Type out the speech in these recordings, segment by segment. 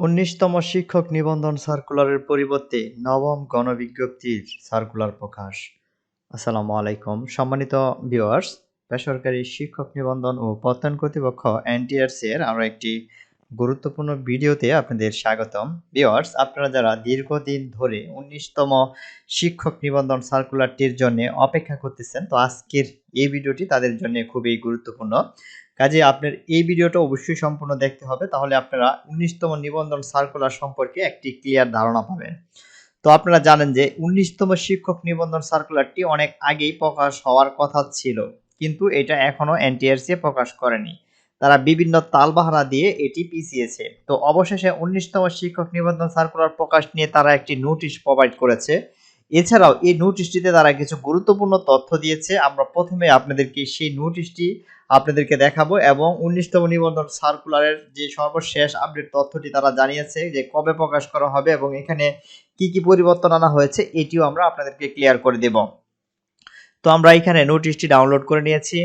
১৯তম শিক্ষক নিবন্ধন সার্কুলারের পরিবর্তে নবম গণবিজ্ঞপ্তির সার্কুলার প্রকাশ। আসসালামু আলাইকুম সম্মানিত ভিউয়ার্স, বেসরকারি শিক্ষক নিবন্ধন ও প্রত্যয়ন কর্তৃপক্ষ এনটিআরসি এর আরও একটি গুরুত্বপূর্ণ ভিডিওতে আপনাদের স্বাগতম। ভিউয়ার্স, আপনারা যারা দীর্ঘদিন ধরে ১৯তম শিক্ষক নিবন্ধন সার্কুলারটির জন্য অপেক্ষা করতেছেন, তো আজকের এই ভিডিওটি তাদের জন্য খুবই গুরুত্বপূর্ণ। কাজে আপনার এই ভিডিওটা অবশ্যই সম্পূর্ণ দেখতে হবে, তাহলে আপনারা ১৯তম নিবন্ধন সার্কুলার সম্পর্কে একটি ক্লিয়ার ধারণা পাবেন। তো আপনারা জানেন যে ১৯তম শিক্ষক নিবন্ধন সার্কুলারটি অনেক আগেই প্রকাশ হওয়ার কথা ছিল, কিন্তু এটা এখনো এনটিআরসি প্রকাশ করেনি। তারা বিভিন্ন তালবাহানা দিয়ে এটি পিছিয়েছে। তো অবশেষে ১৯তম শিক্ষক নিবন্ধন সার্কুলার প্রকাশ নিয়ে তারা একটি নোটিশ প্রোভাইড করেছে। এছাড়াও এই নোটিশটিতে তারা কিছু গুরুত্বপূর্ণ তথ্য দিয়েছে। আমরা প্রথমে আপনাদেরকে সেই নোটিশটি আপনাদেরকে দেখাবো এবং ১৯তম নিবন্ধন সার্কুলারের যে সর্বশেষ আপডেট তথ্যটি তারা জানিয়েছে যে কবে প্রকাশ করা হবে এবং এখানে কি কি পরিবর্তন আনা হয়েছে এটিও আমরা আপনাদেরকে ক্লিয়ার করে দেব। তো আমরা এখানে নোটিশটি ডাউনলোড করে নিয়েছি।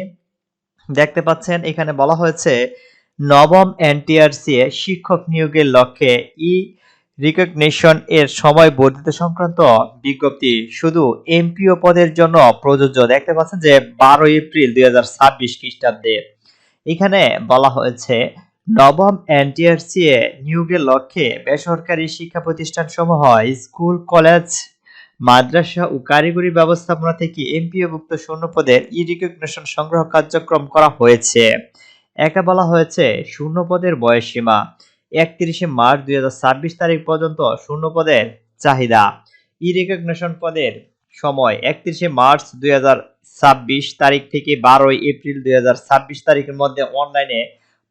দেখতে পাচ্ছেন এখানে বলা হয়েছে নবম এনটিআরসি এ শিক্ষক নিয়োগের লক্ষ্যে রিকগনিশন এর সময় বর্ধিত সংক্রান্ত বিজ্ঞপ্তি শুধু এমপিও পদের জন্য প্রযোজ্য। দেখতে পাচ্ছেন যে ১২ এপ্রিল ২০২৬ খ্রিস্টাব্দে এখানে বলা হয়েছে নবম এনটিআরসি এ নিয়োগের লক্ষ্যে বেসরকারি শিক্ষা প্রতিষ্ঠানসমূহ স্কুল, কলেজ, মাদ্রাসা ও কারিগরি ব্যবস্থাপনা থেকে এমপিওভুক্ত শূন্যপদের রিকগনিশন সংগ্রহ কার্যক্রম করা হয়েছে। একে বলা হয়েছে শূন্যপদের বয়সসীমা ৩১ মার্চ ২০২৬ তারিখ পর্যন্ত শূন্যপদের চাহিদা। রিকগনিশন পদের সময় ৩১ মার্চ ২০২৬ তারিখ থেকে ১২ এপ্রিল ২০২৬ তারিখের মধ্যে অনলাইনে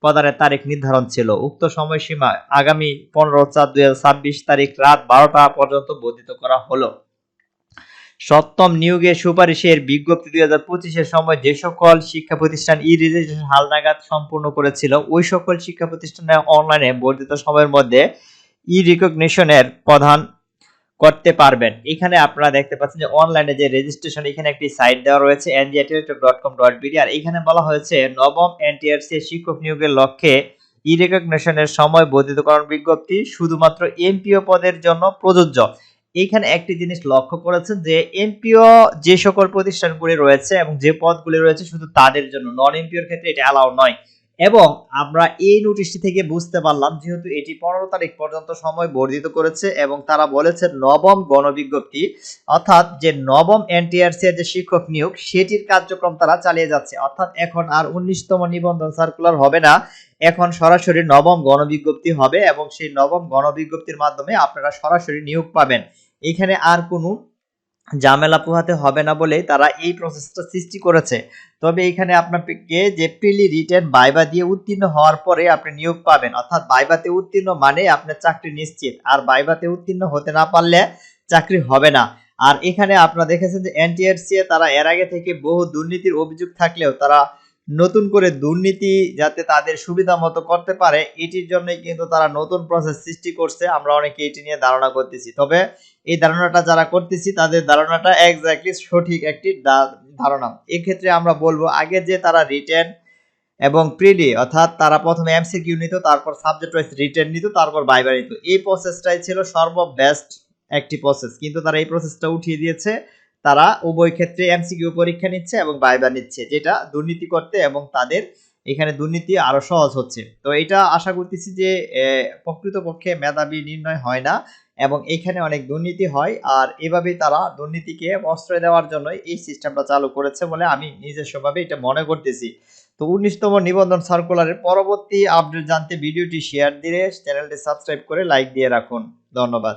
প্রদানের তারিখ নির্ধারণ ছিল। উক্ত সময়সীমা আগামী ১৫/৪/২০২৬ তারিখ রাত ১২টা পর্যন্ত বর্ধিত করা হলো। সপ্তম নিয়োগের সুপারিশের বিজ্ঞপ্তি ২০২৫-এর সময় যে সকল শিক্ষা প্রতিষ্ঠান রেজিস্ট্রেশন হালনাগাদ সম্পূর্ণ করেছিল, ওই সকল শিক্ষা প্রতিষ্ঠানে অনলাইনে বর্ধিত সময়ের মধ্যে রিকগনিশনের প্রদান করতে পারবেন। এখানে আপনারা দেখতে পাচ্ছেন যে অনলাইনে যে রেজিস্ট্রেশন, এখানে একটি সাইট দেওয়া রয়েছে njiatelecom.com.bd, আর এখানে বলা হয়েছে নবম এনটিআরসি শিক্ষক নিয়োগের লক্ষ্যে রিকগনিশনের সময় বর্ধিতকরণ বিজ্ঞপ্তি শুধুমাত্র এমপিও পদের জন্য প্রযোজ্য। এইখানে একটি জিনিস লক্ষ্য করেছেন যে এমপিও যে সকল প্রতিষ্ঠানগুলি রয়েছে এবং যে পদগুলি রয়েছে শুধু তাদের জন্য, নন এমপিওর ক্ষেত্রে এটা অ্যালাউ নয়। এবং আমরা এই নোটিশটি থেকে বুঝতে পারলাম যেহেতু এটি ১৫ তারিখ পর্যন্ত সময় বর্ধিত করেছে এবং তারা বলেছে নবম গণবিজ্ঞপ্তি অর্থাৎ যে নবম এনটিআরসি এর যে শিক্ষক নিয়োগ সেটির কার্যক্রম তারা চালিয়ে যাচ্ছে। অর্থাৎ এখন আর ১৯তম নিবন্ধন সার্কুলার হবে না, এখন সরাসরি নবম গণবিজ্ঞপ্তি হবে এবং সেই নবম গণবিজ্ঞপ্তির মাধ্যমে আপনারা সরাসরি নিয়োগ পাবেন। এখানে আর কোনো ঝামেলা পোহাতে হবে না বলেই তারা এই প্রসেসটা সৃষ্টি করেছে। তবে এখানে আপনাকে যে প্রিলি রিটেন ভাইভা দিয়ে উত্তীর্ণ হওয়ার পরে আপনি নিয়োগ পাবেন, অর্থাৎ ভাইভাতে উত্তীর্ণ মানে আপনার চাকরি নিশ্চিত, আর ভাইভাতে উত্তীর্ণ হতে না পারলে চাকরি হবে না। আর এখানে আপনারা দেখেছেন যে এনটিআরসি তারা এর আগে থেকে বহু দুর্নীতির অভিযোগ থাকলেও তারা নতুন করে দুর্নীতি যাতে তাদের সুবিধা মতো করতে পারে এটির জন্যই কিন্তু তারা নতুন প্রসেস সৃষ্টি করছে। আমরা অনেকে এটি নিয়ে ধারণা করতেছি, তবে এই ধারণাটা যারা করতেছি তাদের ধারণাটা এক্স্যাক্টলি সঠিক একটি ধারণা। এক্ষেত্রে আমরা বলবো আগে যে তারা রিটেন এবং প্রিলি অর্থাৎ তারা প্রথমে এমসিকিউ নিত, তারপর সাবজেক্ট ওয়াইজ রিটেন নিত, তারপর ভাইভা নিত, এই প্রসেসটাই ছিল সর্ববেস্ট একটি প্রসেস, কিন্তু তারা এই প্রসেসটা উঠিয়ে দিয়েছে। তারা উভয় ক্ষেত্রে এমসিকিউ পরীক্ষা নিচ্ছে এবং ভাইভা নিচ্ছে, যেটা দুর্নীতি করতে এবং তাদের এখানে দুর্নীতি আরো সহজ হচ্ছে। তো এটা আশা করতেছি যে প্রকৃতপক্ষে মেধাবী নির্ণয় হয় না এবং এখানে অনেক দুর্নীতি হয়, আর এভাবেই তারা দুর্নীতিকে প্রশ্রয় দেওয়ার জন্য এই সিস্টেমটা চালু করেছে বলে আমি নিজস্বভাবে এটা মনে করতেছি। তো ১৯তম নিবন্ধন সার্কুলারের পরবর্তী আপডেট জানতে ভিডিওটি শেয়ার দিয়ে চ্যানেলটি সাবস্ক্রাইব করে লাইক দিয়ে রাখুন। ধন্যবাদ।